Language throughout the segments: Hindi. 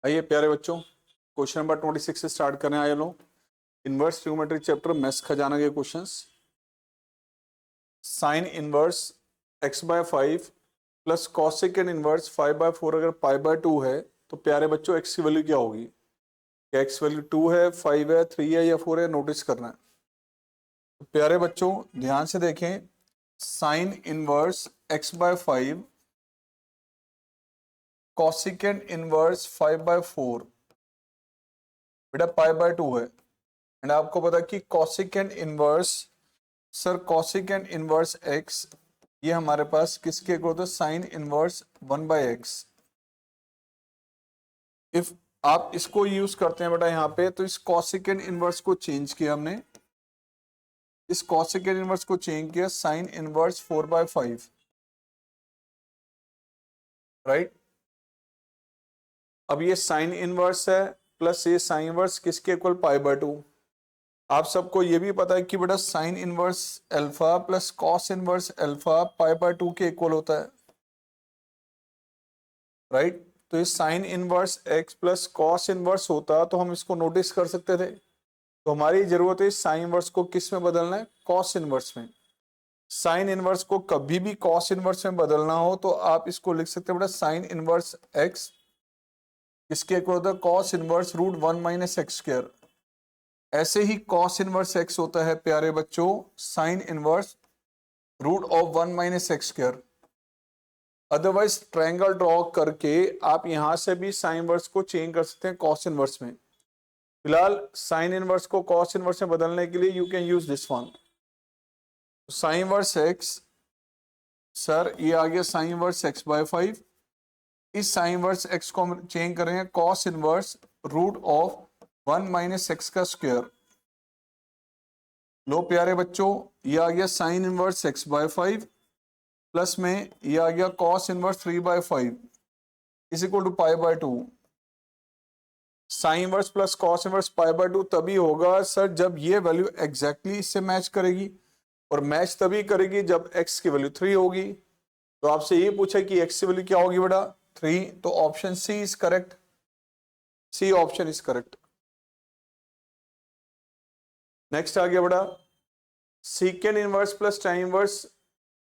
आइए प्यारे बच्चों, क्वेश्चन नंबर 26 से स्टार्ट करें। आए लोग इनवर्स ट्रिग्नोमेट्री चैप्टर मैथ्स खजाना के questions. Sine inverse x/5 plus cosecant inverse 5/4 अगर π/2 है तो प्यारे बच्चों x की वैल्यू क्या होगी? क्या x वैल्यू 2 है, 5 है, 3 है या 4 है? नोटिस करना है। तो प्यारे बच्चों ध्यान से देखें, साइन इनवर्स x/5 कॉसेकेंड इनवर्स 5/4 बेटा π/2 है। एंड आपको पता है कि कॉसेकेंड inverse, sir cosecant inverse x ये हमारे पास किसके इक्वल होता है? Sine inverse 1/x। इफ आप इसको यूज करते हैं बेटा यहाँ पे, तो इस कॉसेकेंड इनवर्स को चेंज किया हमने, इस कॉसेकेंड इनवर्स को चेंज किया साइन इनवर्स 4/5, राइट। अब ये साइन इनवर्स है प्लस ये साइन इनवर्स किसके इक्वल? π/2। आप सबको ये भी पता है कि बेटा sine inverse alpha plus cos inverse alpha π/2 के इक्वल होता है, राइट। तो ये sine inverse x plus cos inverse होता तो हम इसको नोटिस कर सकते थे। तो हमारी जरूरत है साइन इनवर्स को किस में बदलना है? कॉस इनवर्स में। साइन इनवर्स को कभी भी कॉस इनवर्स में बदलना हो तो आप इसको लिख सकते हैं बेटा साइन इनवर्स x किसके इक्वल होता है? Cos inverse √1 - x²। ऐसे ही कॉस इनवर्स x होता है प्यारे बच्चों sine inverse √1 - x²। Otherwise triangle draw करके आप यहां से भी साइन इनवर्स को चेंज कर सकते हैं कॉस इनवर्स में। फिलहाल साइन इनवर्स को कॉस इनवर्स में बदलने के लिए you can use this one. Sign inverse x, sir ये आ गया साइन इनवर्स x/5। इस साइन इनवर्स x को हम चेंज करेंगे कॉस इनवर्स √1 - x²। लो प्यारे बच्चों, ये आ गया साइन इनवर्स x/5 प्लस में ये आ गया cos inverse 3/5 is equal to π/2। Sine inverse plus cos inverse π/2 तभी होगा सर जब ये वैल्यू एग्जैक्टली इससे मैच करेगी, और मैच तभी करेगी जब x की वैल्यू 3 होगी। तो आपसे ये पूछा कि x की वैल्यू क्या होगी बेटा? 3। तो option C is correct, C option is correct. Next आ गया बेटा secant inverse plus tan inverse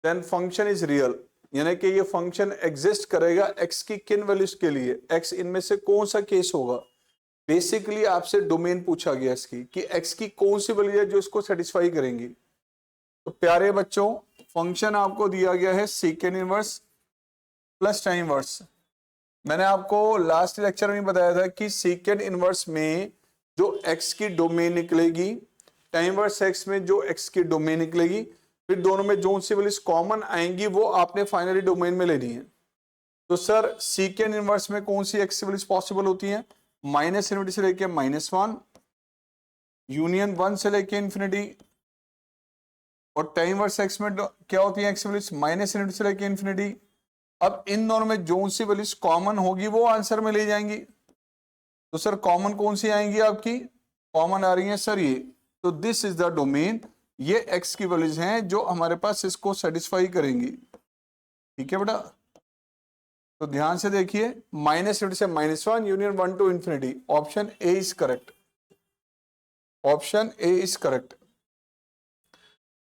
then function is real, यानी कि ये फंक्शन एग्जिस्ट करेगा x की किन वैल्यूज के लिए? x इनमें से कौन सा केस होगा? बेसिकली आपसे डोमेन पूछा गया इसकी कि x की कौन सी वैल्यू है जो इसको सेटिस्फाई करेंगी। तो प्यारे बच्चों फंक्शन आपको दिया गया है सीकेंड इनवर्स प्लस टाइम इनवर्स। मैंने आपको लास्ट लेक्चर में बताया था कि सीकेंड इनवर्स में जो x की डोमेन निकलेगी, टाइम इनवर्स x में जो x की डोमेन निकलेगी, फिर दोनों में जो सी वैल्यूज कॉमन आएंगी वो आपने फाइनली डोमेन में लेनी है। तो सर सीकेंड इनवर्स में कौन सी x की वैल्यूज पॉसिबल होती हैं? -∞ से लेके -1, यूनियन 1 से लेके इंफिनिटी, और टाइम इनवर्स x में क्या होती है x की वैल्यूज? -∞ से लेके इंफिनिटी। अब इन दोनों में जो सी वैल्यूज कॉमन होगी वो आंसर में ले जाएंगी। तो सर कॉमन कौन सी आएंगी आपकी? कॉमन आ रही है सर ये। तो दिस इज द डोमेन, ये x की वैल्यूज हैं जो हमारे पास इसको सेटिस्फाई करेंगी। ठीक है बेटा, तो ध्यान से देखिए -∞ से -1, union 1 to infinity. Option A is correct, option A is correct.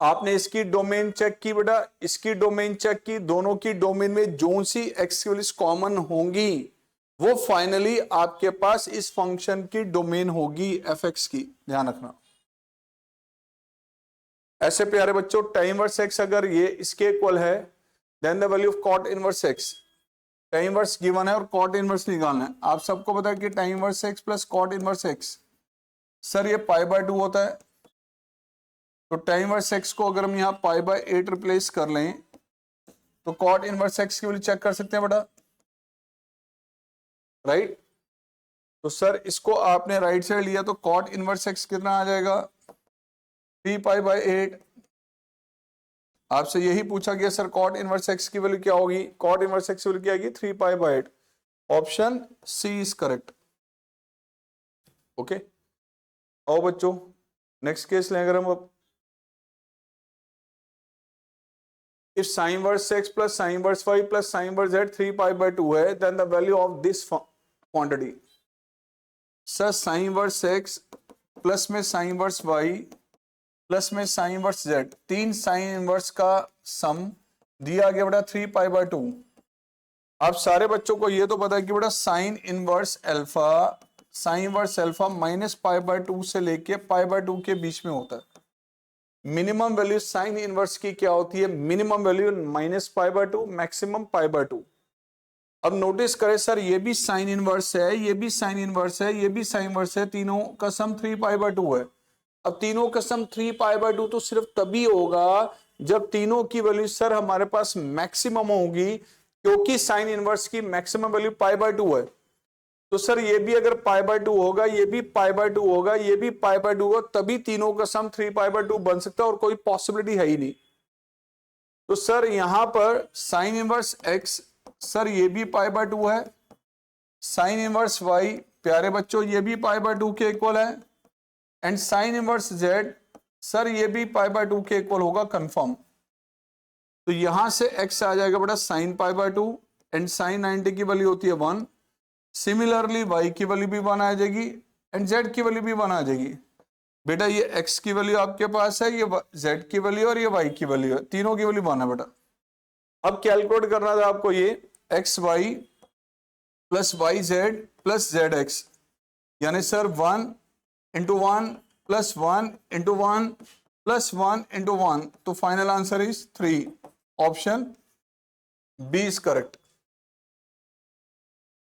आपने इसकी डोमेन चेक की बेटा, इसकी डोमेन चेक की, दोनों की डोमेन में जो सी x की वैल्यूज कॉमन होंगी वो फाइनली आपके पास इस फंक्शन की डोमेन होगी f(x) की। ध्यान रखना। ऐसे प्यारे बच्चों टाइम इनवर्स x अगर ये इसके इक्वल है then the value of cot inverse x। Tan inverse given है और कॉट इनवर्स निकालना है। आप सबको पता है कि tan inverse x plus cot inverse x, sir ये π/2 होता है। तो टाइम इनवर्स x को अगर हम यहाँ π/8 रिप्लेस कर लें तो कॉट इनवर्स x की वैल्यू चेक कर सकते हैं बेटा, राइट। तो सर इसको आपने राइट साइड लिया तो कॉट इनवर्स x कितना आ जाएगा? 3π/8। आपसे यही पूछा गया सर कॉट इनवर्स x की वैल्यू क्या होगी? कॉट इनवर्स x की वैल्यू क्या आएगी? 3π/8। Option C is correct. Okay, आओ बच्चों नेक्स्ट केस लें। अगर हम अब if sine inverse x plus sine inverse 5 plus sine inverse z 3π/2 है then the value of this quantity. Sir sine inverse x plus में साइन इनवर्स वाई प्लस में sine inverse z, 3 sine inverse का सम दिया गया बेटा 3π/2। अब सारे बच्चों को ये तो पता है कि बेटा साइन इनवर्स अल्फा माइनस π/2 से लेके π/2 के बीच में होता है। मिनिमम वैल्यू साइन इनवर्स की क्या होती है? Minimum value -π/2, maximum π/2। अब नोटिस करें सर, ये भी साइन इनवर्स है, ये भी साइन इनवर्स है, ये भी साइन इनवर्स है, तीनों का सम 3π/2 है। अब तीनों का सम 3π/2 तो सिर्फ तभी होगा जब तीनों की वैल्यू सर हमारे पास मैक्सिमम होगी, क्योंकि साइन इनवर्स की मैक्सिमम वैल्यू π/2 है। तो सर ये भी अगर π/2 होगा, ये भी π/2 होगा, ये भी π/2 होगा, तभी तीनों का सम 3π/2 बन सकता है, और कोई पॉसिबिलिटी है ही नहीं। तो सर यहां पर साइन इनवर्स एक्स, सर ये भी π/2 है। साइन इनवर्स वाई, प्यारे बच्चों ये भी π/2 के इक्वल है। And sine inverse Z, sir ये भी π/2 के इक्वल होगा, कंफर्म। तो यहां से x आ जाएगा बेटा साइन π/2 एंड साइन 90 की वैल्यू होती है 1। सिमिलरली y की वैल्यू भी 1 आ जाएगी एंड z की वैल्यू भी 1 आ जाएगी। बेटा ये x की वैल्यू आपके पास है, ये z की वैल्यू और ये y की वैल्यू है, तीनों की वैल्यू 1 है बेटा। अब कैलकुलेट करना था आपको ये xy plus yz plus zx, यानी sir 1 into 1 plus 1 into 1 plus 1 into 1, तो final answer is 3। Option B is correct.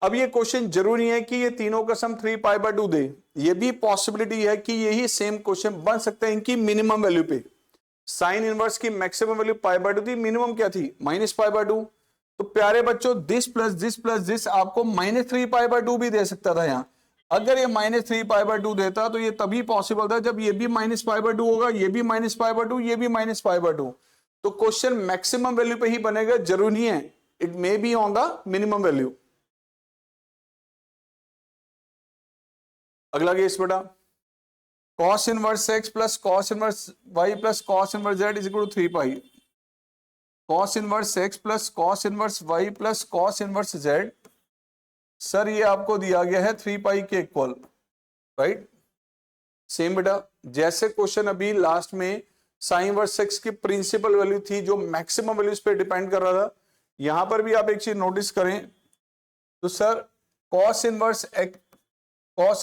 अब ये क्वेश्चन जरूरी है कि ये तीनों का सम 3π/2 दे, ये भी पॉसिबिलिटी है कि यही सेम क्वेश्चन बन सकता है इनकी मिनिमम वैल्यू पे। साइन इनवर्स की मैक्सिमम वैल्यू π/2 थी, मिनिमम क्या थी? -π/2। तो प्यारे बच्चों दिस प्लस दिस आपको -3π/2 भी दे सकता था। यहां अगर ये -3π/2 देता तो ये तभी पॉसिबल था जब ये भी -π/2 होगा, ये भी -π/2, ये भी -π/2। तो क्वेश्चन मैक्सिमम वैल्यू पे ही बनेगा, जरूरी नहीं है it may be on the minimum value. अगला केस बेटा, cos inverse x plus cos inverse y plus cos inverse z is equal to 3π। cos inverse x plus cos inverse y plus cos inverse z, sir ये आपको दिया गया है 3π के इक्वल, राइट। सेम बेटा जैसे क्वेश्चन अभी लास्ट में साइन इनवर्स x की प्रिंसिपल वैल्यू थी जो मैक्सिमम वैल्यूज पे डिपेंड कर रहा था, यहां पर भी आप एक चीज नोटिस करें तो सर cos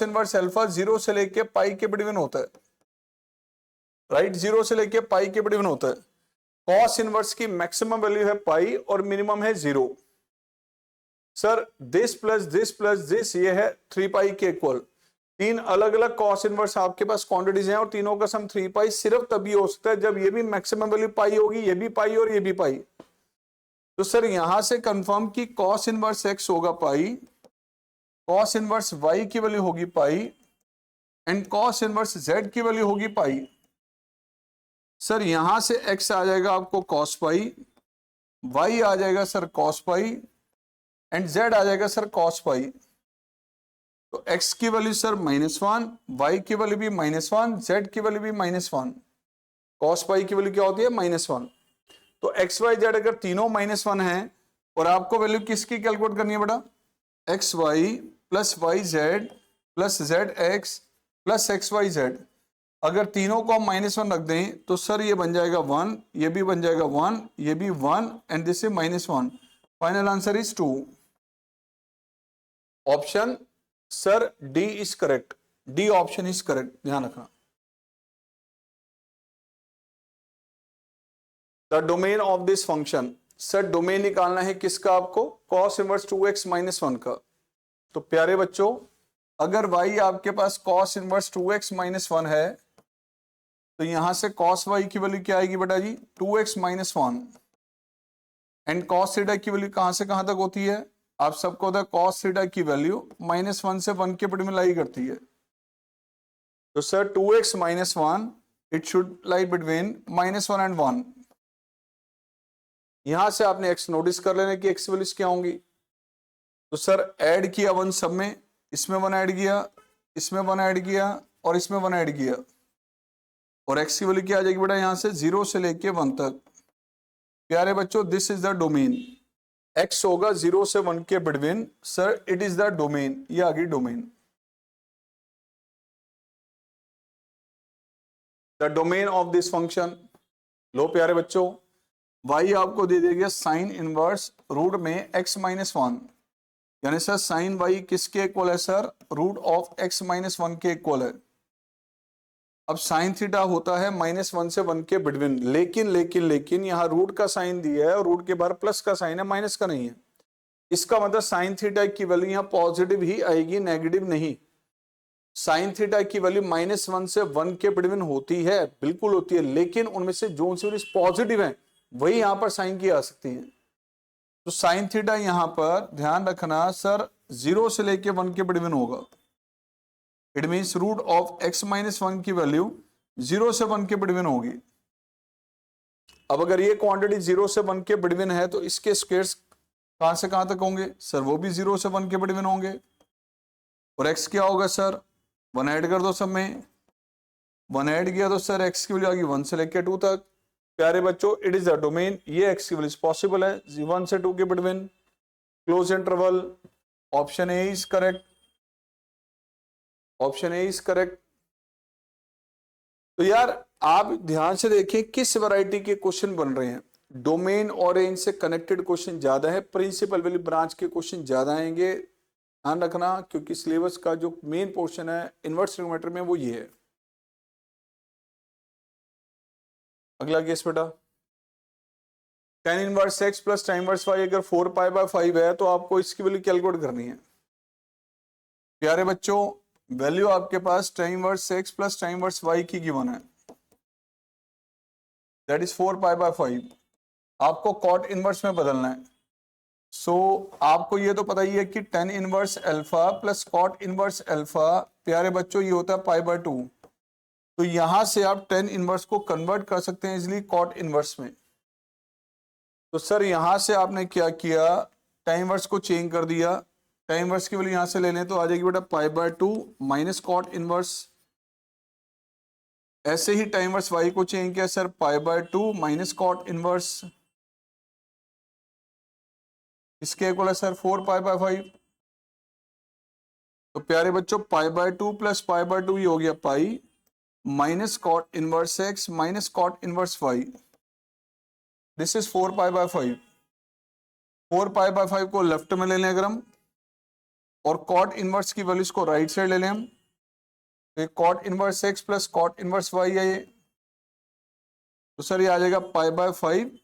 इनवर्स अल्फा 0 से लेके पाई के बिटवीन होता है, राइट। 0 से लेके पाई के बिटवीन होता है। cos इनवर्स की मैक्सिमम वैल्यू है पाई और मिनिमम है 0। सर दिस प्लस दिस ये है 3π के इक्वल। 3 अलग अलग cos इनवर्स आपके पास क्वांटिटीज हैं और तीनों का सम 3π सिर्फ तभी हो सकता है जब ये भी मैक्सिमम वैल्यू पाई होगी, ये भी पाई और ये भी पाई। तो सर यहां से कंफर्म कि cos इनवर्स x होगा पाई, cos इनवर्स y की वैल्यू होगी पाई एंड cos इनवर्स z की वैल्यू होगी पाई। सर यहां से x आ जाएगा आपको cos पाई, y आ जाएगा sir cos pi and z आ जाएगा सर cos पाई। तो x की वैल्यू सर -1, y की वैल्यू भी -1, z की वैल्यू भी -1, cos पाई की वैल्यू क्या होती है? -1। तो x y z अगर तीनों -1 है और आपको वैल्यू किसकी कैलकुलेट करनी है बेटा? X y plus y z plus z x plus x y z. अगर तीनों को हम -1 रख दें तो सर ये बन जाएगा 1, ये भी बन जाएगा 1, ये भी 1 and this is -1। Final answer is 2। Option sir D is correct, D option is correct, ध्यान रखना। The domain of this function, sir domain निकालना है किसका आपको? cos इनवर्स 2x - 1 का। तो प्यारे बच्चों अगर y आपके पास cos इनवर्स 2x - 1 है तो यहां से cos y की वैल्यू क्या आएगी बेटा जी? 2x - 1 एंड cos थीटा की वैल्यू कहां से कहां तक होती है? आप सबको पता है cos थीटा की वैल्यू -1 से 1 के बिटवीन में लाई करती है। तो sir 2x - 1 it should lie between -1 and 1। यहां से आपने x नोटिस कर लेना कि x वैल्यूज क्या होंगी। तो सर ऐड किया 1 सब में, इसमें 1 ऐड किया, इसमें 1 ऐड किया और इसमें 1 ऐड किया, और x की वैल्यू क्या आ जाएगी बेटा? यहां से 0 से लेके 1 तक। प्यारे बच्चों this is the domain, x होगा 0 से 1 के between, sir it is the domain, ये आ गई domain. The domain of this function. लो प्यारे बच्चों, y आपको दे देगा साइन इनवर्स रूट में x-1, यानी सर साइन y किसके इक्वल है सर? रूट ऑफ x-1 के इक्वल है। अब साइन थीटा होता है -1 से 1 के बिटवीन, लेकिन यहाँ रूट का साइन दिया है और रूट के बाहर प्लस का साइन है, माइनस का नहीं है। इसका मतलब साइन थीटा की वैल्यू यहाँ पॉजिटिव ही आएगी, नेगेटिव नहीं। साइन थीटा की वैल्यू -1 से 1 के बिटवीन होती है, बिल्कुल होती है, लेकिन उनमें से जो सी वैल्यूज पॉजिटिव है वही यहां पर साइन की आ सकती है। तो साइन थीटा यहां पर ध्यान रखना सर 0 से लेके 1 के बिटवीन होगा। It means root of x-1 की वैल्यू 0 से 1 के बिटवीन होगी। अब अगर ये क्वांटिटी 0 से 1 के बिटवीन है तो इसके स्क्वायर्स कहां से कहां तक होंगे सर? वो भी 0 से 1 के बिटवीन होंगे। और x क्या होगा सर? 1 ऐड कर दो सब में, 1 ऐड किया तो सर x की वैल्यू आ गई 1 से लेकर 2 तक। प्यारे बच्चों, इट इज द डोमेन, ये x की वैल्यू पॉसिबल है 1 से 2 के between, close interval. Option A is correct, option A is correct. तो यार आप ध्यान से देखिए किस वैरायटी के क्वेश्चन बन रहे हैं। डोमेन और रेंज से कनेक्टेड क्वेश्चन ज्यादा है, प्रिंसिपल वैल्यू ब्रांच के क्वेश्चन ज्यादा आएंगे, ध्यान रखना, क्योंकि सिलेबस का जो मेन पोर्शन है इनवर्स ट्रिग्नोमेट्री में वो ये है। अगला केस बेटा, tan inverse x plus tan inverse y अगर 4π/5 है तो आपको इसकी वैल्यू कैलकुलेट करनी है। प्यारे बच्चों, वैल्यू आपके पास tan inverse x plus tan inverse y की गिवन है, दैट इज 4π/5। आपको कॉट इनवर्स में बदलना है। सो आपको ये तो पता ही है कि tan inverse alpha plus cot inverse alpha, प्यारे बच्चों ये होता है π/2। तो यहां से आप tan इनवर्स को कन्वर्ट कर सकते हैं इजिली कॉट इनवर्स में। तो सर यहां से आपने क्या किया, tan इनवर्स को चेंज कर दिया, tan इनवर्स की वैल्यू यहां से ले लें तो आ जाएगी बेटा π/2 माइनस कॉट इनवर्स। ऐसे ही tan इनवर्स y को चेंज किया सर π/2 माइनस कॉट इनवर्स, इसके इक्वल है सर 4π/5। तो प्यारे बच्चों π/2 प्लस π/2 ये हो गया pi minus cot inverse x minus cot inverse y, this is 4π/5। 4π/5 को लेफ्ट में ले लें अगर हम, और कॉट इनवर्स की वैल्यूज को राइट साइड ले लें हम, तो cot inverse x plus cot inverse y है ये। तो सर ये आ जाएगा π/5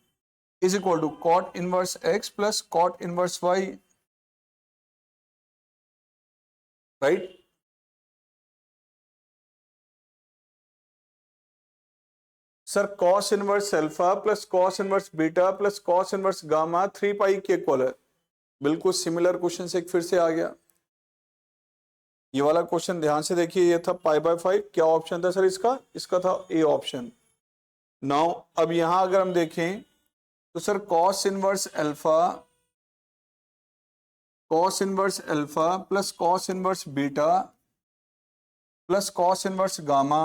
is equal to cot inverse x plus cot inverse y, right. Sir cos inverse alpha plus cos inverse beta plus cos inverse gamma 3π के इक्वल है। बिल्कुल सिमिलर क्वेश्चन से एक फिर से आ गया। ये वाला क्वेश्चन ध्यान से देखिए, ये था π/5, क्या ऑप्शन था सर इसका? इसका था ए ऑप्शन। नाउ अब यहां अगर हम देखें तो sir cos inverse alpha plus cos inverse beta plus cos inverse gamma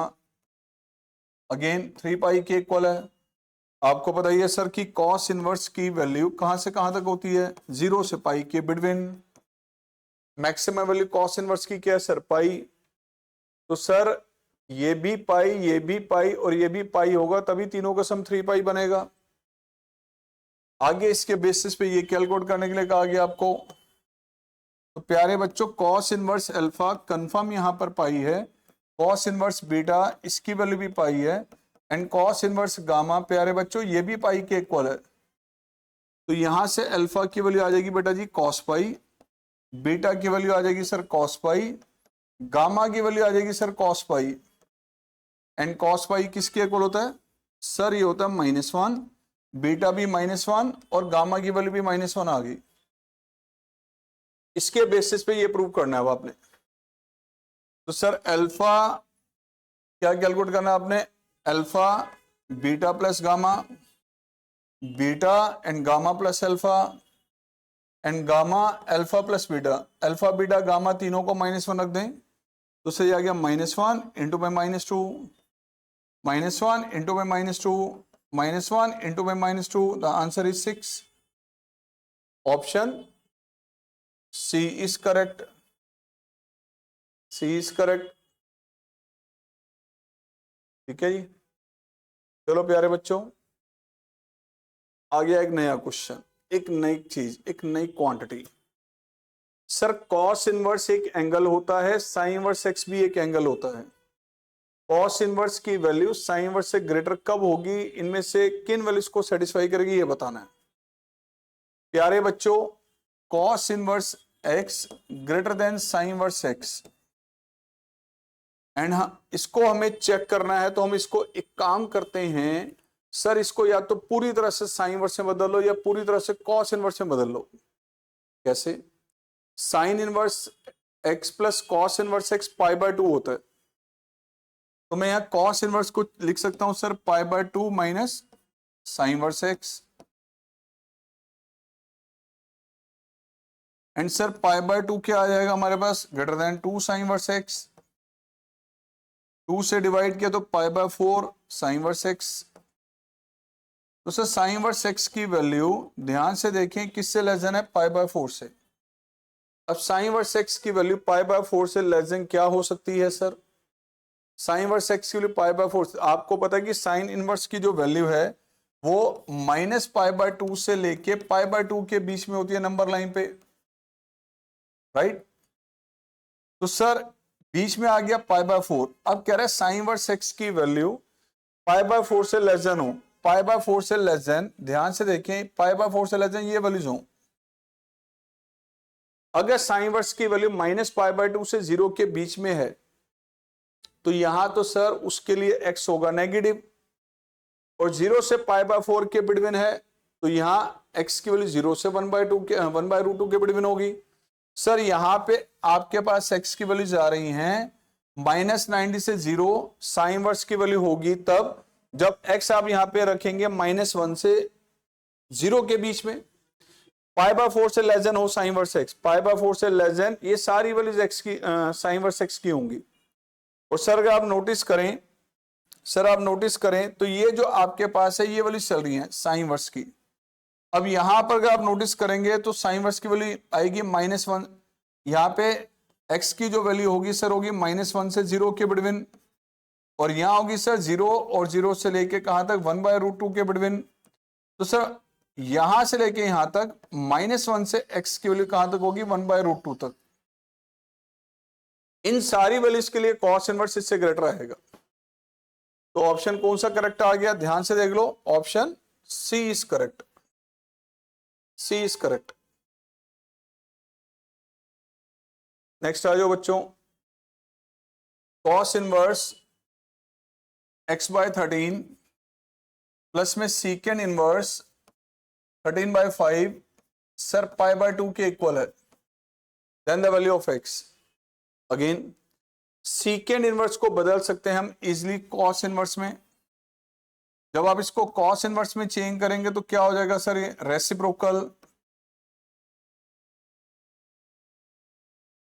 again 3π के इक्वल है। आपको पता ही है सर कि कॉस इनवर्स की वैल्यू कहां से कहां तक होती है? 0 से π के between. Maximum value cos inverse की क्या है सर? पाई। तो सर ये भी पाई, ये भी पाई और ये भी पाई होगा, तभी तीनों का सम 3π बनेगा। आगे इसके बेसिस पे ये कैलकुलेट करने के लिए कहा गया आपको। तो प्यारे बच्चों कॉस इनवर्स अल्फा कंफर्म यहां पर पाई है, कॉस इनवर्स बीटा इसकी वैल्यू भी पाई है, एंड कॉस इनवर्स गामा प्यारे बच्चों ये भी पाई के इक्वल है। तो यहां से अल्फा की वैल्यू आ जाएगी बेटा जी कॉस पाई, बीटा की वैल्यू आ जाएगी सर कॉस पाई, गामा की वैल्यू आ जाएगी sir cos pi, and cos pi किसके इक्वल होता है सर? ये होता है -1, बीटा भी -1 और गामा की वैल्यू भी -1 आ गई। इसके बेसिस पे ये प्रूव करना है अब आपने। तो सर अल्फा क्या कैलकुलेट करना है आपने? Alpha beta plus gamma, beta and gamma plus alpha, and gamma alpha plus beta, alpha beta gamma तीनों को -1 रख दें तो सही आ गया -1 इंटू में -2, -1 इंटू में -2, -1 इंटू में -2, the answer is 6। Option C is correct, C is correct. ठीक है जी। चलो प्यारे बच्चों, आ गया एक नया क्वेश्चन, एक नई चीज, एक नई क्वांटिटी। सर कॉस इनवर्स एक एंगल होता है, साइन इनवर्स एक्स भी एक एंगल होता है। कॉस इनवर्स की वैल्यू साइन इनवर्स से ग्रेटर कब होगी, इनमें से किन वैल्यूज को सेटिस्फाई करेगी, ये बताना है। प्यारे बच्चों, cos inverse x greater than sign inverse x, and इसको हमें चेक करना है, तो हम इसको एक काम करते हैं सर, इसको या तो पूरी तरह से साइन इनवर्स में बदल लो या पूरी तरह से कॉस इनवर्स में बदल लो। कैसे? Sign inverse x plus cos inverse x pi by 2 होता है, तो मैं यहां कॉस इनवर्स को लिख सकता हूं sir pi by 2 minus sine inverse x, and sir pi by 2 क्या आ जाएगा हमारे पास, greater than 2 sine inverse x. 2 से डिवाइड किया तो pi by 4 sine inverse x. तो सर साइन इनवर्स एक्स की वैल्यू ध्यान से देखें किससे लेस देन है, पाई बाय 4 से। अब साइन इनवर्स एक्स की वैल्यू पाई बाय 4 से लेस देन क्या हो सकती है सर, साइन इनवर्स एक्स की वैल्यू पाई बाय 4 से, आपको पता है कि साइन इनवर्स की जो वैल्यू है वो माइनस पाई बाय 2 से लेके पाई बाय 2 के बीच में होती है नंबर लाइन पे, राइट। तो सर बीच में आ गया पाई बाय 4। अब कह रहा है साइन इनवर्स एक्स की वैल्यू पाई बाय 4 से लेस देन हो, पाई बाय 4 से लेस देन, ध्यान से देखें पाई बाय 4 से लेस देन ये वैल्यूज हो। अगर साइन इनवर्स की वैल्यू माइनस पाई बाय 2 से 0 के बीच में है, तो यहां तो सर उसके लिए x होगा नेगेटिव, और 0 से पाई बाय 4 के बिटवीन है, तो यहां x की वैल्यू 0 से 1/2 के 1/√2 के बिटवीन होगी। सर यहां पे आपके पास x की वैल्यू जा रही हैं -90 से 0, साइन इनवर्स की वैल्यू होगी तब जब x आप यहां पे रखेंगे -1 से 0 के बीच में, पाई बाय 4 से लेस देन हो sign inverse x, pi by 4 से लेस देन, ये सारी वैल्यूज x की साइन इनवर्स x की होंगी। और सर अगर आप नोटिस करें, सर आप नोटिस करें तो ये जो आपके पास है ये वैल्यू चल रही है साइन इनवर्स की। अब यहां पर अगर आप नोटिस करेंगे तो साइन इनवर्स की वैल्यू आएगी -1, यहां पे x की जो वैल्यू होगी सर होगी -1 से 0 के बिटवीन, और यहां होगी सर 0 और 0 से लेके कहां तक 1/√2 के बिटवीन। तो सर यहां से लेके यहां तक -1 से x की वैल्यू कहां तक होगी 1/√2 तक। इन सारी वैल्यूज के लिए कॉस इनवर्स इससे ग्रेटर आएगा। तो ऑप्शन कौन सा करेक्ट आ गया, ध्यान से देख लो, option C is correct, C is correct. Next आ जाओ बच्चों, कॉस इनवर्स x/13 प्लस में secant inverse 13/5 sir pi by 2 के इक्वल है, then the value of x। Again secant inverse को बदल सकते हैं हम इजिली कॉस इनवर्स में। जब आप इसको कॉस इनवर्स में चेंज करेंगे तो क्या हो जाएगा सर, ये रेसिप्रोकल,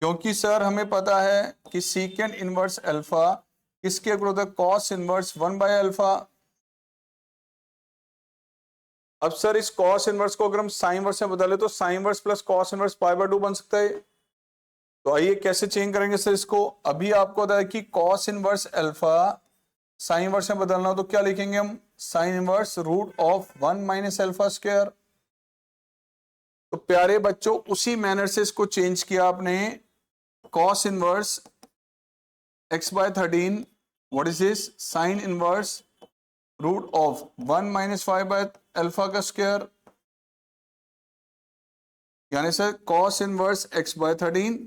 क्योंकि सर हमें पता है कि सीकेंड इनवर्स अल्फा किसके इक्वल होता है, कॉस इनवर्स 1/अल्फा। अब सर इस कॉस इनवर्स को अगर हम साइन इनवर्स में बदले तो sine inverse plus cos inverse pi by 2 बन सकता है। तो आइए कैसे चेंज करेंगे सर इसको। अभी आपको पता है कि cos inverse alpha sine inverse में बदलना हो तो क्या लिखेंगे हम, साइन इनवर्स √1 - अल्फा स्क्वायर। तो प्यारे बच्चों उसी मैनर से इसको चेंज किया आपने, cos inverse x/13 what is this, sine inverse √1 - 5/अल्फा का स्क्वायर, यानी सर कॉस इनवर्स x/13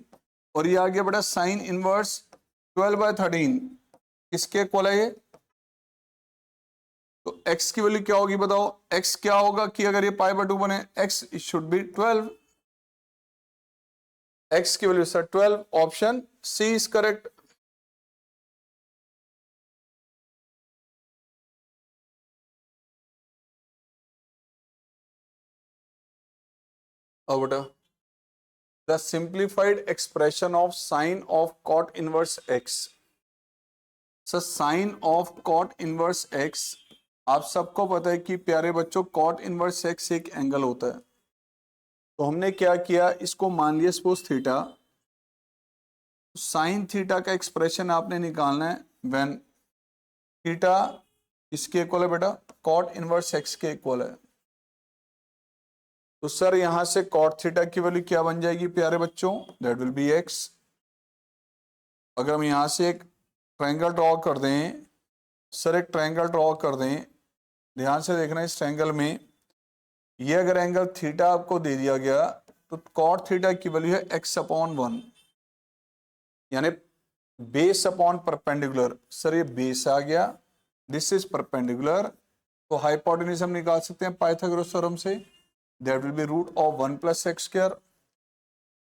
और ये आ गया बेटा साइन इनवर्स 12/13 किसके इक्वल है ये। तो x की वैल्यू क्या होगी बताओ, x क्या होगा कि अगर ये पाई बाय 2 बने, x शुड बी 12, x की value sir 12, option C is correct. अब बेटा the simplified expression of sine of cot inverse x, sir sine of cot inverse x, आप सबको पता है कि प्यारे बच्चों कॉट इनवर्स x एक एंगल होता है। तो हमने क्या किया, इसको मान लिया सपोज थीटा, साइन थीटा का एक्सप्रेशन आपने निकालना है व्हेन थीटा किसके इक्वल है बेटा? कॉट इनवर्स एक्स के इक्वल है। तो सर यहां से कॉट थीटा की वैल्यू क्या बन जाएगी प्यारे बच्चों? That will B x. अगर हम यहां से एक ट्रायंगल ड्रॉ कर दें, सर एक ट्रायंगल ड्रॉ कर दें, ध्यान से देखना, इस ट्रायंगल में ये अगर एंगल थीटा आपको दे दिया गया तो कॉट थीटा की वैल्यू है एक्स अपॉन 1, यानी बेस अपॉन परपेंडिकुलर। सर ये बेस आ गया, दिस इज परपेंडिकुलर, तो हाइपोटेन्यूज हम निकाल सकते हैं पाइथागोरस थ्योरम से, that will be root of 1 plus x square.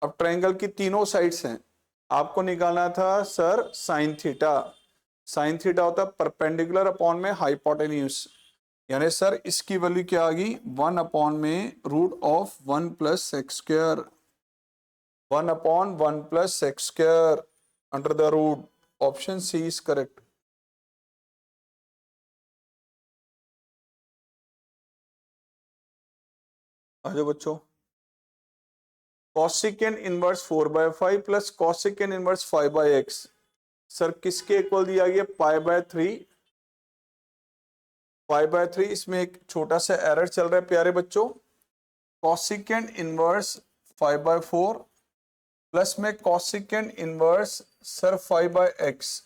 अब ट्रायंगल की तीनों साइड्स हैं, आपको निकालना था sir sine theta. Sine theta होता है परपेंडिकुलर अपॉन में हाइपोटेन्यूज, यानी सर इसकी वैल्यू क्या आ गई? 1 अपॉन में root of 1 plus x square, 1 upon 1 plus x square under the root. Option C is correct. आ जाओ बच्चों। Cosecant inverse 4/5 plus cosecant inverse 5/x, sir किसके इक्वल दिया गया? π/3। π/3, इसमें एक छोटा सा एरर चल रहा है प्यारे बच्चों। कॉसिकेंड इनवर्स 5/4 प्लस में cosecant inverse sir 5/x,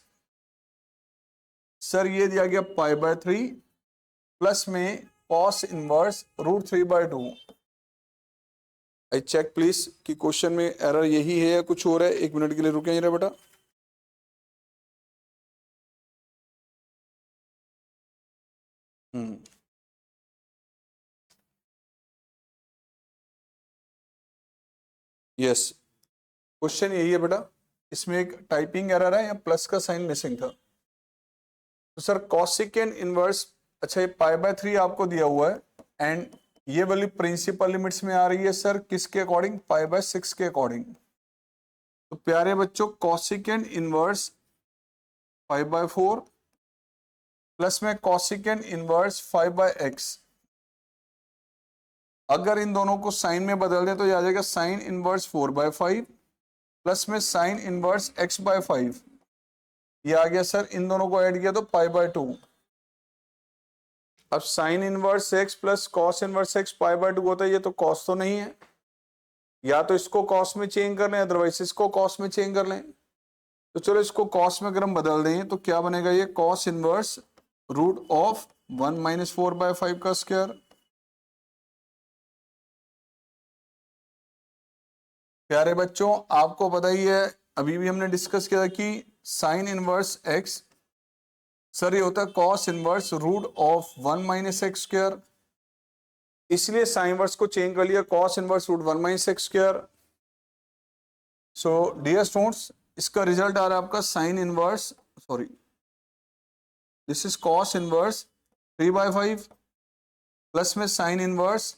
sir ये दिया गया π/3 प्लस में cos inverse √3/2। I check please कि क्वेश्चन में एरर यही है या कुछ और है। 1 मिनट के लिए रुके जरा बेटा। यस, क्वेश्चन यही है बेटा, इसमें एक टाइपिंग एरर है या प्लस का साइन मिसिंग था। तो सर कॉसिकेंड इनवर्स, अच्छा ये π/3 आपको दिया हुआ है एंड ये वाली प्रिंसिपल लिमिट्स में आ रही है सर किसके अकॉर्डिंग? π/6 के अकॉर्डिंग। तो प्यारे बच्चों कॉसिकेंड इनवर्स 5/4 प्लस में कॉसिकेंड इनवर्स 5/x, अगर इन दोनों को साइन में बदल दें तो ये आ जाएगा साइन इनवर्स 4/5 प्लस में साइन इनवर्स x/5। ये आ गया सर, इन दोनों को ऐड किया तो π/2। अब sign inverse x plus cos inverse x π/2 होता है, ये तो कॉस तो नहीं है, या तो इसको कॉस में चेंज कर लें अदरवाइज इसको कॉस में चेंज कर लें। तो चलो इसको कॉस में अगर हम बदल दें तो क्या बनेगा? ये कॉस इनवर्स रूट ऑफ 1 - 4/5 का स्क्वायर। प्यारे बच्चों आपको पता ही है, अभी भी हमने डिस्कस किया कि साइन इनवर्स x, सर ये होता है cos inverse root of 1 - x square, इसलिए साइन इनवर्स को चेंज कर लिया cos inverse root 1 - x square. So dear students, इसका रिजल्ट आ रहा है आपका sine inverse, sorry this is cos inverse 3/5 plus में साइन इनवर्स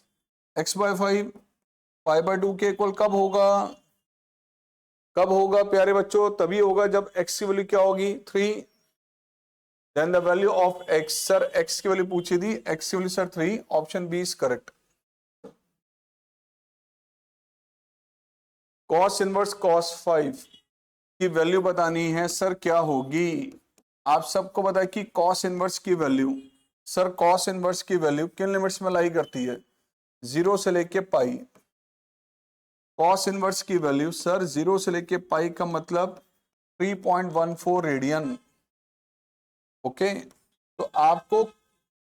x/5 π/2 के इक्वल कब होगा? कब होगा प्यारे बच्चों? तभी होगा जब x की वैल्यू क्या होगी? 3। Then the value of x, sir x की वैल्यू पूछी थी, x की value sir 3, option B is correct. Cos inverse cos 5 की वैल्यू बतानी है सर, क्या होगी? आप सबको पता है कि कॉस इनवर्स की वैल्यू, सर कॉस इनवर्स की वैल्यू किन लिमिट्स में लाई करती है? 0 से लेके पाई। कॉस इनवर्स की वैल्यू सर 0 से लेके पाई का मतलब 3.14 रेडियन। ओके, तो आपको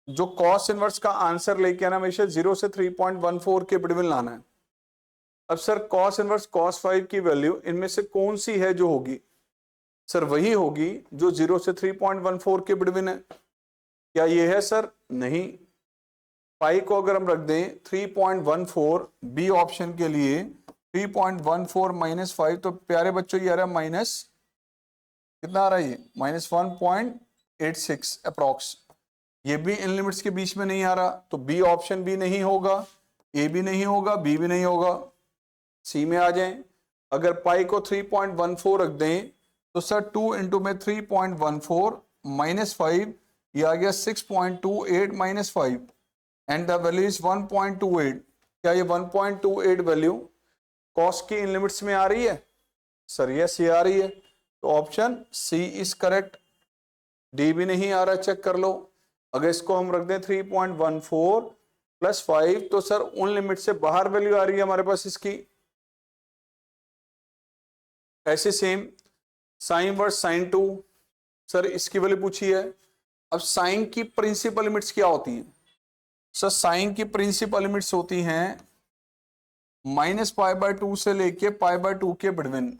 जो कॉस इनवर्स का आंसर लेके आना हमेशा 0 से 3.14 के बिटवीन लाना है। अब सर कॉस इनवर्स cos 5 की वैल्यू इनमें से कौन सी है जो होगी? सर वही होगी जो 0 से 3.14 के बिटवीन है। क्या ये है सर? नहीं। पाई को अगर हम रख दें 3.14 बी ऑप्शन के लिए, 3.14 - 5, तो प्यारे बच्चों ये आ रहा है माइनस, कितना आ रहा है ये? -1.86 अप्रॉक्स। ये भी इन लिमिट्स के बीच में नहीं आ रहा, तो बी ऑप्शन भी नहीं होगा, ए भी नहीं होगा, बी भी नहीं होगा, सी में आ जाएं। अगर पाई को 3.14 रख दें तो सर 2 इंटू में 3.14 -5, ये आ गया 6.28 - 5 एंड द वैल्यू इज 1.28। क्या ये 1.28 वैल्यू कॉस की इन लिमिट्स में आ रही है? सर यस ये आ रही है, तो option C is correct. D भी नहीं आ रहा, चेक कर लो। अगर इसको हम रख दें 3.14 प्लस 5 तो सर उन लिमिट से बाहर वैल्यू आ रही है हमारे पास इसकी। ऐसे same sine inverse sine 2, sir इसकी वैल्यू पूछी है। अब साइन की प्रिंसिपल लिमिट्स क्या होती हैं? सर साइन की प्रिंसिपल लिमिट्स होती हैं -π/2 से लेके π/2 के बिटवीन।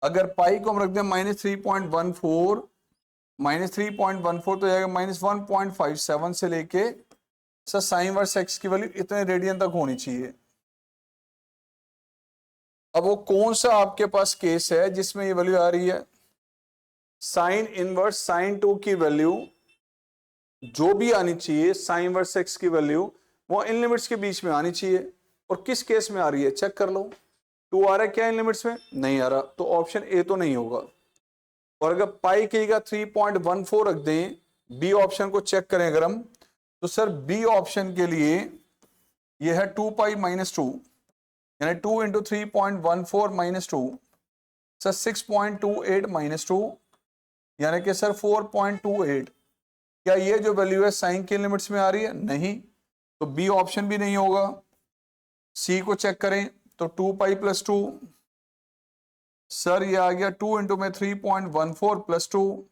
अगर पाई को हम रख दें -3.14, -3.14 तो जाएगा -1.57 से लेके सर साइन वर्स एक्स की वैल्यू इतने रेडियन तक होनी चाहिए। अब वो कौन सा आपके पास केस है जिसमें ये वैल्यू आ रही है? साइन इनवर्स साइन 2 की वैल्यू जो भी आनी चाहिए साइन वर्स एक्स की वैल्यू वो इन लिमिट्स के बीच में आनी चाहिए। और किस केस में आ रही है चेक कर लो। 2 आ रहा है क्या इन लिमिट्स में? नहीं आ रहा, तो ऑप्शन ए तो नहीं होगा। और अगर पाई की जगह 3.14 रख दें, बी ऑप्शन को चेक करें अगर हम, तो सर बी ऑप्शन के लिए यह है 2π-2, यानी 2 इंटू 3.14 - 2 सर 6.28 - 2 यानी कि सर 4.28। क्या ये जो वैल्यू है साइन के लिमिट्स में आ रही है? नहीं, तो बी ऑप्शन भी नहीं होगा। सी को चेक करें तो 2π+2, सर ये आ गया 2 इंटू में 3.14 + 2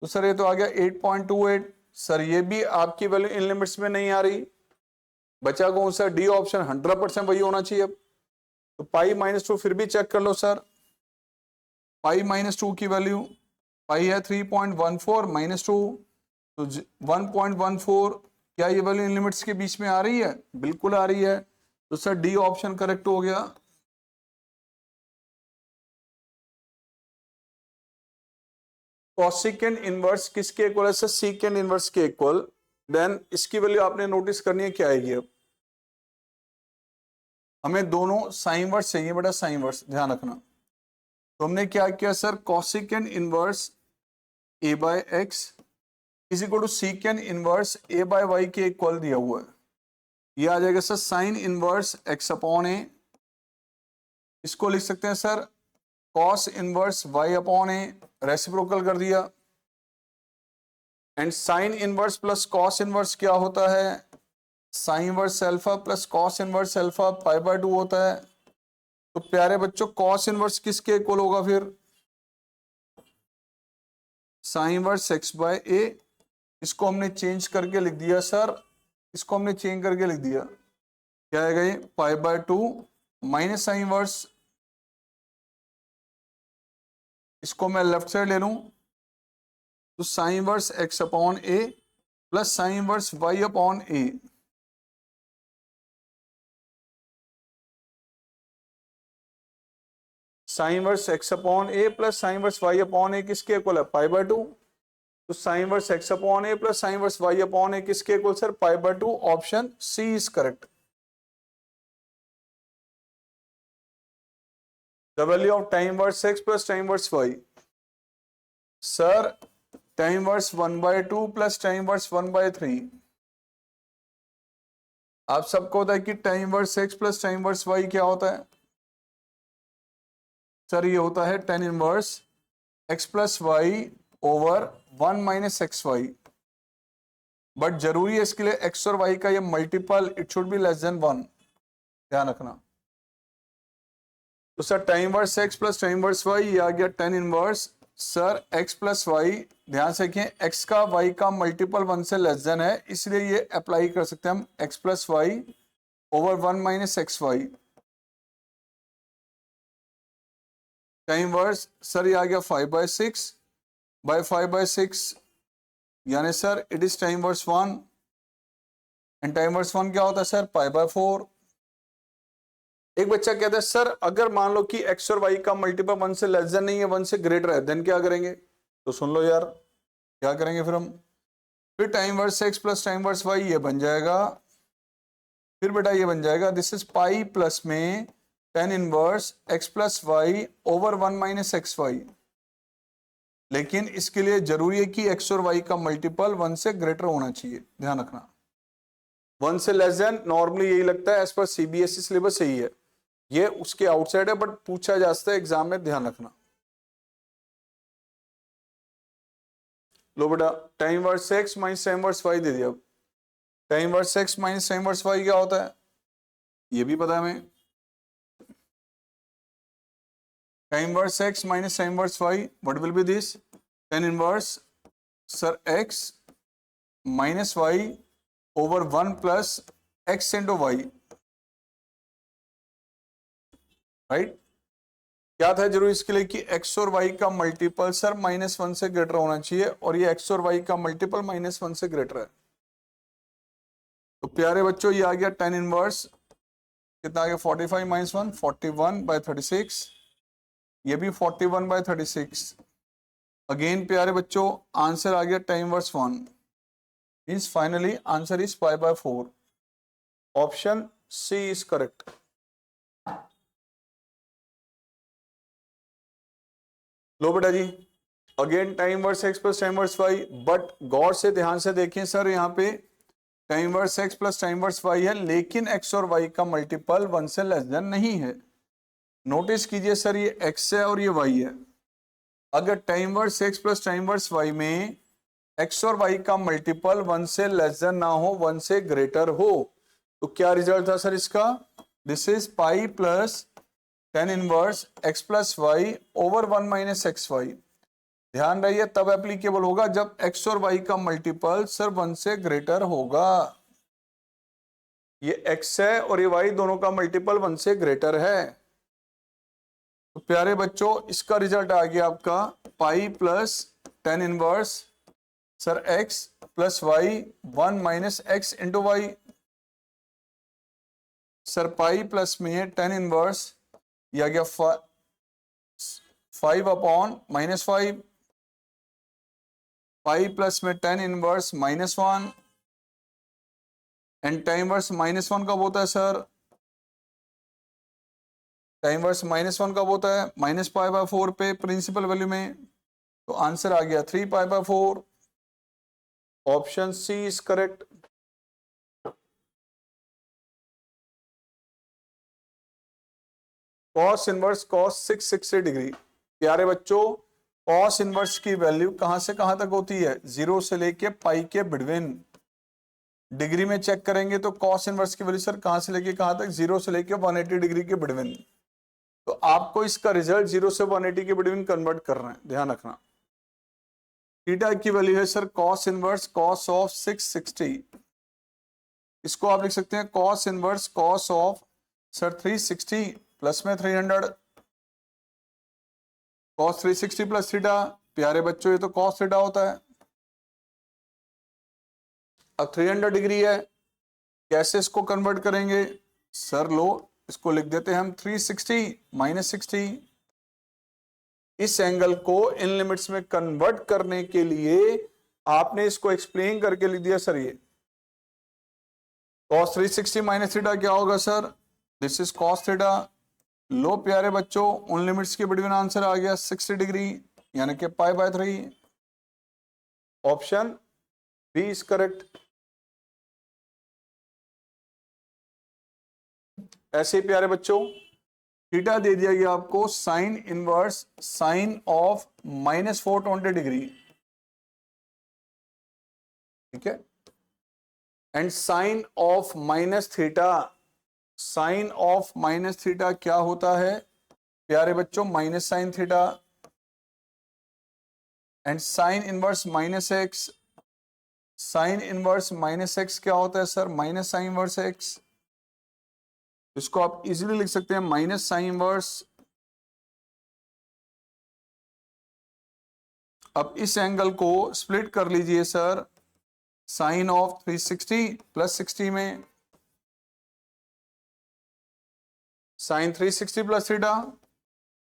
तो सर ये तो आ गया 8.28। सर ये भी आपकी वैल्यू इन लिमिट्स में नहीं आ रही। बचा कौन सा? डी ऑप्शन 100% वही होना चाहिए। अब तो π-2 फिर भी चेक कर लो सर। π-2 की वैल्यू पाई है 3.14 - 2 तो 1.14। क्या ये वैल्यू इन लिमिट्स के बीच में आ रही है? बिल्कुल आ रही है, तो सर डी ऑप्शन करेक्ट हो गया। कॉसेकेंड इनवर्स किसके इक्वल है? सर सीकेंड इनवर्स के इक्वल। देन इसकी वैल्यू आपने नोटिस करनी है क्या आएगी। अब हमें दोनों साइन वर्स चाहिए बेटा, साइन वर्स ध्यान रखना। तो हमने क्या किया sir, cosecant inverse a/x is equal to secant inverse a/y के इक्वल दिया हुआ है। ये आ जाएगा सर साइन इनवर्स x/a। इसको लिख सकते हैं sir cos inverse y/a, reciprocal कर दिया। And sine inverse plus cos inverse क्या होता है? Sine inverse alpha plus cos inverse alpha π/2 होता है। तो प्यारे बच्चों कॉस इनवर्स किसके इक्वल होगा फिर? Sign inverse x/a। इसको हमने चेंज करके लिख दिया सर, इसको हमने चेंज करके लिख दिया, क्या आएगा ये? π/2 माइनस साइन इनवर्स, इसको मैं लेफ्ट साइड ले लूं तो sine inverse x/a plus sine inverse y/a। Sine inverse x/a plus sine inverse y/a किसके इक्वल है? π/2। तो sine inverse x/a plus sine inverse y/a किसके equal sir? π/2। Option C is correct. The value of tan inverse x plus tan inverse y। Sir tan inverse 1/2 plus tan inverse 1/3। आप सबको होता है कि tan inverse x plus tan inverse y क्या होता है? सर ये होता है tan inverse x plus y over 1 - xy। But जरूरी है इसके लिए x और y का ये multiple it should be less than 1, ध्यान रखना। तो sir tan inverse x plus tan inverse y ये आ गया tan inverse sir x plus y। ध्यान से रखें x का y का मल्टीपल 1 से लेस देन है, इसलिए ये अप्लाई कर सकते हैं हम x plus y over 1 - xy। tan inverse sir ये आ गया 5/6 बाय 5/6 यानी sir it is tan inverse 1 and tan inverse 1 क्या होता है सर? π/4। एक बच्चा कहता है सर अगर मान लो कि x और y का मल्टीपल 1 से लेस देन नहीं है 1 से ग्रेटर है, देन क्या करेंगे? तो सुन लो यार क्या करेंगे फिर हम। फिर tan inverse x plus tan inverse y ये बन जाएगा। फिर बेटा ये बन जाएगा दिस इज पाई प्लस में tan inverse x plus y over 1 - xy। लेकिन इसके लिए जरूरी है कि x और y का मल्टीपल 1 से ग्रेटर होना चाहिए, ध्यान रखना। 1 से लेस देन नॉर्मली यही लगता है एज पर सीबीएसई सिलेबस यही है, ये उसके आउटसाइड है बट पूछा जा सकता है एग्जाम में, ध्यान रखना। लो बेटा, tan inverse x minus tan inverse y दे दिया। Tan inverse x minus tan inverse y क्या होता है, ये भी पता है हमें। Tan inverse x minus tan inverse y, what will be this, tan inverse sir x minus y over 1 plus x into y, right. क्या था जरूरी इसके लिए कि x और y का मल्टीपल सर -1 से ग्रेटर होना चाहिए, और ये x और y का मल्टीपल -1 से ग्रेटर है। तो प्यारे बच्चों ये आ गया tan इनवर्स, कितना आ गया 45 माइनस 1 41/36, ये भी 41/36। अगेन प्यारे बच्चों आंसर आ गया tan inverse 1, means finally answer is π/4। Option C is correct. लो बेटा जी, again tan inverse x plus tan inverse y, but गौर से ध्यान से देखें सर, यहाँ पे tan inverse x plus tan inverse y है, लेकिन एक्स और वाई का मल्टीपल 1 से लेस देन नहीं है। नोटिस कीजिए सर, ये एक्स है और ये वाई है। अगर tan inverse x plus tan inverse y में एक्स और वाई का मल्टीपल 1 से लेस देन ना हो, 1 से ग्रेटर हो, तो क्या रिजल्ट था सर इसका, this is pi plus tan inverse x plus y over 1 minus x y. ध्यान रहिए तब एप्लीकेबल होगा जब x और y का मल्टीपल सर 1 से ग्रेटर होगा। ये x है और ये y दोनों का मल्टीपल 1 से ग्रेटर है। तो प्यारे बच्चों इसका रिजल्ट आ गया आपका pi plus tan inverse sir x plus y 1 minus x into y. Sir pi plus में tan इनवर्स ये आ गया 5 अपॉन -5, पाई प्लस में tan inverse -1, and tan inverse -1 कब होता है सर, tan इनवर्स -1 कब होता है, -π/4 पे प्रिंसिपल वैल्यू में। तो आंसर आ गया 3π/4। Option C is correct. Cos inverse cos 660 degree. प्यारे बच्चों कॉस इनवर्स की वैल्यू कहां से कहां तक होती है, 0 से लेके पाई के बिटवीन। डिग्री में चेक करेंगे तो कॉस इनवर्स की वैल्यू सर कहां से लेके कहां तक, 0 से लेके 180 डिग्री के बिटवीन। तो आपको इसका रिजल्ट 0 से 180 के बिटवीन कन्वर्ट करना है, ध्यान रखना। थीटा की वैल्यू है sir cos inverse cos of 660, इसको आप लिख सकते हैं cos inverse cos of sir 360 plus में 300, कॉस 360 प्लस थीटा। प्यारे बच्चों ये तो कॉस थीटा होता है। अब 300 डिग्री है, कैसे इसको कन्वर्ट करेंगे सर, लो इसको लिख देते हैं हम 360 माइनस 60। इस एंगल को इन लिमिट्स में कन्वर्ट करने के लिए आपने इसको एक्सप्लेन करके लिख दिया सर, ये cos 360 माइनस थीटा क्या होगा sir, this is cos theta. लो प्यारे बच्चों उन लिमिट्स के बिटवीन आंसर आ गया 60 डिग्री, यानी कि π/3। Option B is correct. ऐसे ही प्यारे बच्चों थीटा दे दिया गया आपको sine inverse sine of -420 degree, ठीक है, and sine of minus theta. Sine of minus theta क्या होता है प्यारे बच्चों, minus sine theta, and sine inverse minus x. Sine inverse minus x क्या होता है sir, minus sine inverse x. इसको आप इजीली लिख सकते हैं माइनस साइन इनवर्स। अब इस एंगल को स्प्लिट कर लीजिए सर साइन ऑफ 360 प्लस 60 में, sine 360 plus theta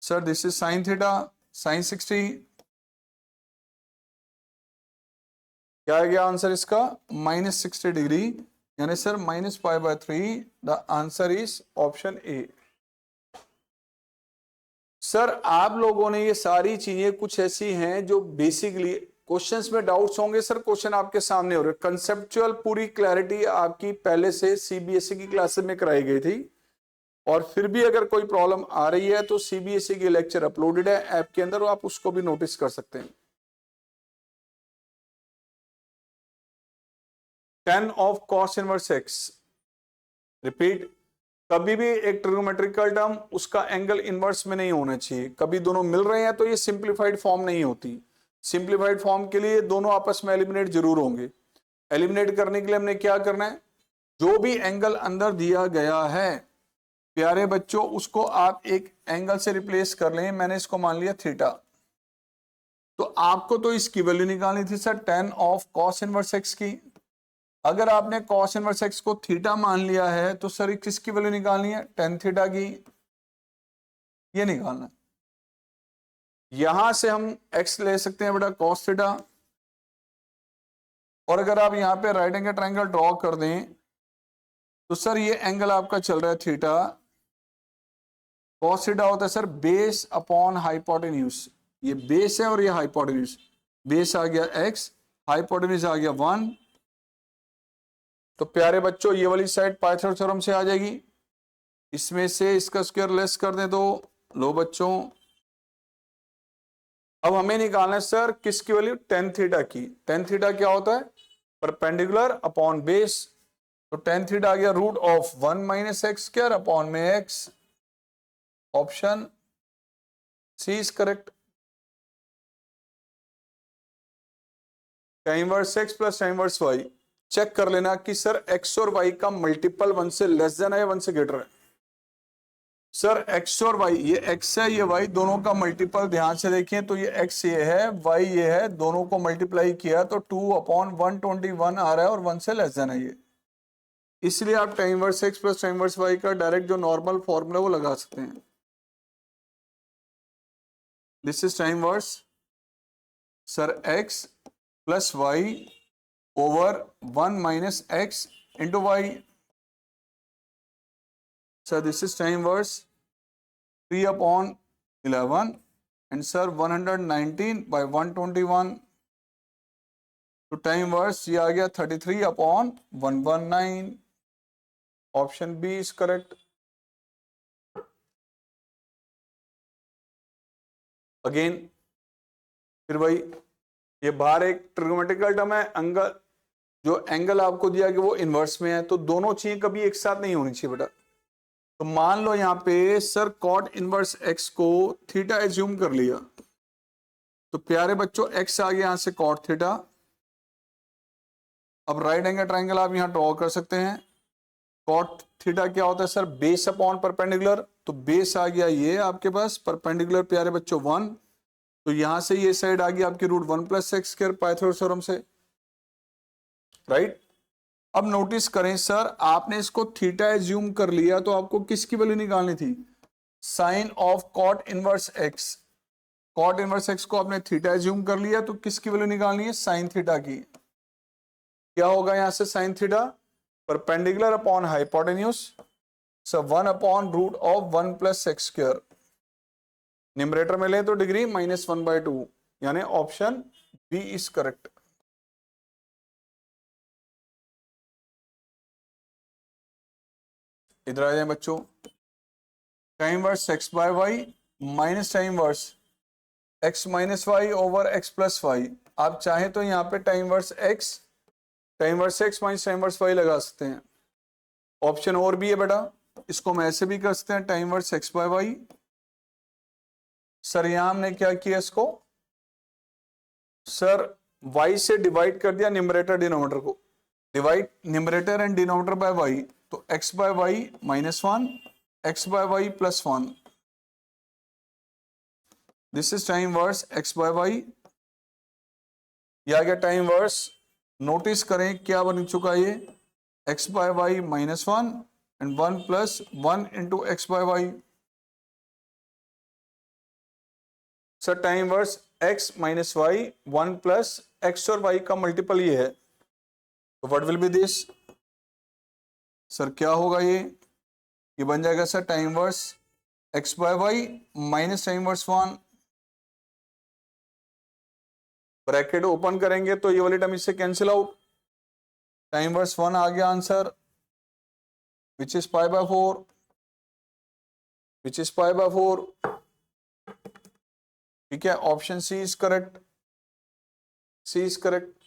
sir this is sine theta sine 60। क्या आ गया आंसर इसका, -60 डिग्री, यानी sir -π/3। The answer is option A. Sir आप लोगों ने ये सारी चीजें कुछ ऐसी हैं जो बेसिकली क्वेश्चंस में डाउट्स होंगे सर, क्वेश्चन आपके सामने हो रहे, कंसेप्चुअल पूरी क्लैरिटी आपकी पहले से सीबीएसई की क्लासेस में कराई गई थी, और फिर भी अगर कोई प्रॉब्लम आ रही है तो सीबीएसई के लेक्चर अपलोडेड है ऐप के अंदर, आप उसको भी नोटिस कर सकते हैं। tan of cos inverse x। Repeat, कभी भी एक ट्रिग्नोमेट्रिकल टर्म उसका एंगल इनवर्स में नहीं होना चाहिए। कभी दोनों मिल रहे हैं तो ये सिंप्लीफाइड फॉर्म नहीं होती। सिंप्लीफाइड फॉर्म के लिए दोनों आपस में एलिमिनेट जरूर होंगे। एलिमिनेट करने के लिए हमने क्या करना है, जो भी एंगल अंदर दिया गया है प्यारे बच्चों उसको आप एक एंगल से रिप्लेस कर लें। मैंने इसको मान लिया थीटा, तो आपको तो इसकी वैल्यू निकालनी थी sir tan of cos inverse x की। अगर आपने cos इनवर्स x को थीटा मान लिया है तो सर किसकी वैल्यू निकालनी है, tan थीटा की, ये निकालना है। यहां से हम x ले सकते हैं बेटा cos थीटा, और अगर आप यहां पे राइट एंगल ट्रायंगल ड्रॉ कर दें तो सर ये एंगल आपका चल रहा है थीटा। cos थीटा होता है सर बेस अपॉन हाइपोटेन्यूज। ये बेस है और ये हाइपोटेन्यूज। बेस आ गया x, हाइपोटेन्यूज आ गया 1। तो प्यारे बच्चों ये वाली साइड पाइथागोरस थ्योरम से आ जाएगी। इसमें से इसका स्क्वायर लेस कर दें तो लो बच्चों, अब हमें निकालना है सर किसकी वैल्यू, tan थीटा की। tan थीटा क्या होता है, परपेंडिकुलर अपॉन बेस। तो tan थीटा आ गया root of 1 minus x square upon में x। Option C is correct. tan inverse x plus tan inverse y। Check कर लेना कि सर x और y का मल्टीपल 1 से लेस देन है या 1 से ग्रेटर है। सर x और y, ये x है ये y, दोनों का मल्टीपल ध्यान से देखिए तो ये x ये है y ये है, दोनों को मल्टीप्लाई किया तो 2/121 आ रहा है और 1 से लेस देन है ये। इसलिए आप tan inverse x plus tan inverse y का डायरेक्ट जो नॉर्मल फॉर्मूला वो लगा सकते हैं। This is tan inverse sir x plus y over 1 minus x into y। Sir this is tan inverse 3/11 and sir 119/121। तो tan इनवर्स ये आ गया 33/119। Option B is correct. Again फिर वही, ये बाहर एक ट्रिग्नोमेट्रिकल टर्म है, एंगल जो एंगल आपको दिया कि वो इनवर्स में है, तो दोनों चीजें कभी एक साथ नहीं होनी चाहिए बेटा। तो मान लो यहां पे सर cot इनवर्स x को थीटा एज्यूम कर लिया, तो प्यारे बच्चों x आ गया यहां से cot थीटा। अब राइट एंगल ट्रायंगल आप यहां ड्रॉ कर सकते हैं। cot थीटा क्या होता है सर बेस अपॉन परपेंडिकुलर, तो बेस आ गया ये आपके पास, परपेंडिकुलर प्यारे बच्चों 1, तो यहां से ये साइड आ गई आपकी root 1 plus x square Pythagoras theorem से, राइट। अब नोटिस करें सर आपने इसको थीटा एज्यूम कर लिया तो आपको किसकी वैल्यू निकालनी थी, sine of cot inverse x. Cot inverse x को आपने थीटा एज्यूम कर लिया तो किसकी वैल्यू निकालनी है, साइन थीटा की। क्या होगा यहां से sine theta, perpendicular upon hypotenuse, so 1/रूट of 1 plus x square. Numerator में लें तो डिग्री -1/2, यानी ऑप्शन बी इज करेक्ट। इधर आ जाए बच्चों, tan inverse x by y minus tan inverse x minus y over x plus y. आप चाहें तो यहाँ पे tan inverse x minus tan inverse y लगा सकते हैं। ऑप्शन और भी है बेटा, इसको हम ऐसे भी कर सकते हैं tan inverse x by y. Sir यहां हमने क्या किया, इसको सर y से डिवाइड कर दिया न्यूमरेटर डिनोमिनेटर को, divide numerator and denominator by y, तो x by y -1 x by y +1। This is tan inverse x by y. या गया tan इनवर्स, नोटिस करें क्या बन चुका है ये, x by y -1 and 1 + 1 into x by y. Sir tan inverse x minus y 1 + x और y का मल्टीपल ये है, तो what will be this, sir क्या होगा ये बन जाएगा sir tan inverse x by y minus tan inverse 1। Bracket open करेंगे तो ये वाली टर्म इससे कैंसिल आउट, tan इनवर्स 1 आ गया answer, which is π/4, which is π/4। ठीक है, option C is correct, C is correct.